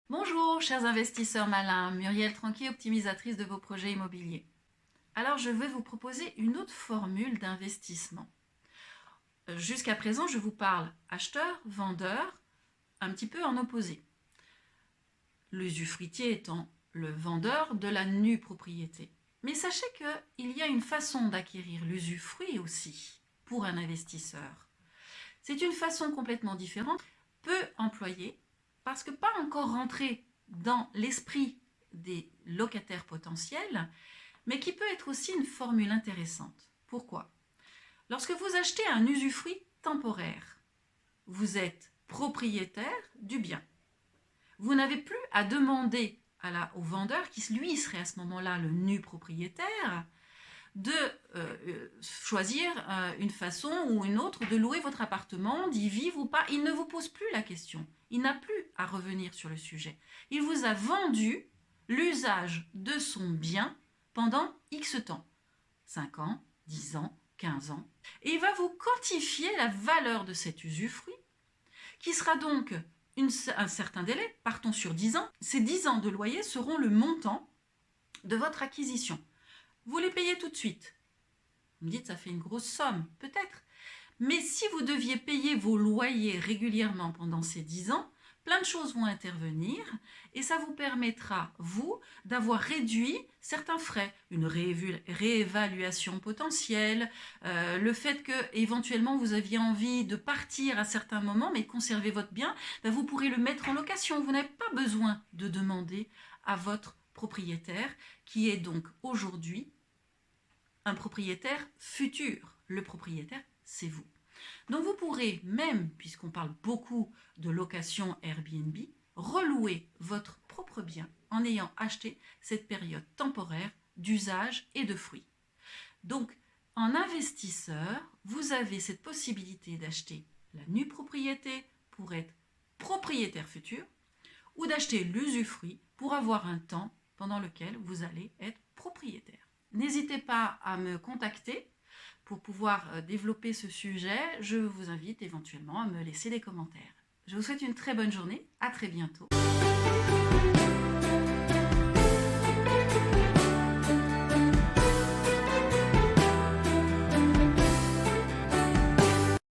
Bonjour, chers investisseurs malins, Muriel Tranqui, optimisatrice de vos projets immobiliers. Alors, je vais vous proposer une autre formule d'investissement. Jusqu'à présent, je vous parle acheteur, vendeur, un petit peu en opposé. L'usufruitier étant le vendeur de la nue propriété. Mais sachez qu'il y a une façon d'acquérir l'usufruit aussi pour un investisseur. C'est une façon complètement différente, peu employée, parce que pas encore rentrée dans l'esprit des locataires potentiels, mais qui peut être aussi une formule intéressante. Pourquoi? Lorsque vous achetez un usufruit temporaire, vous êtes propriétaire du bien. Vous n'avez plus à demander au vendeur, qui lui serait à ce moment-là le nu propriétaire, de choisir une façon ou une autre de louer votre appartement, d'y vivre ou pas. Il ne vous pose plus la question. Il n'a plus à revenir sur le sujet. Il vous a vendu l'usage de son bien pendant X temps. 5 ans, 10 ans, 15 ans. Et il va vous quantifier la valeur de cet usufruit, qui sera donc un certain délai. Partons sur 10 ans. Ces 10 ans de loyer seront le montant de votre acquisition. Vous les payez tout de suite. Vous me dites, ça fait une grosse somme, peut-être. Mais si vous deviez payer vos loyers régulièrement pendant ces 10 ans, plein de choses vont intervenir et ça vous permettra, vous, d'avoir réduit certains frais, une réévaluation potentielle, le fait que éventuellement vous aviez envie de partir à certains moments mais de conserver votre bien, vous pourrez le mettre en location. Vous n'avez pas besoin de demander à votre propriétaire, qui est donc aujourd'hui un propriétaire futur. Le propriétaire, c'est vous. Donc vous pourrez même, puisqu'on parle beaucoup de location Airbnb, relouer votre propre bien en ayant acheté cette période temporaire d'usage et de fruits. Donc, en investisseur, vous avez cette possibilité d'acheter la nue propriété pour être propriétaire futur ou d'acheter l'usufruit pour avoir un temps pendant lequel vous allez être propriétaire. N'hésitez pas à me contacter pour pouvoir développer ce sujet. Je vous invite éventuellement à me laisser des commentaires. Je vous souhaite une très bonne journée. À très bientôt.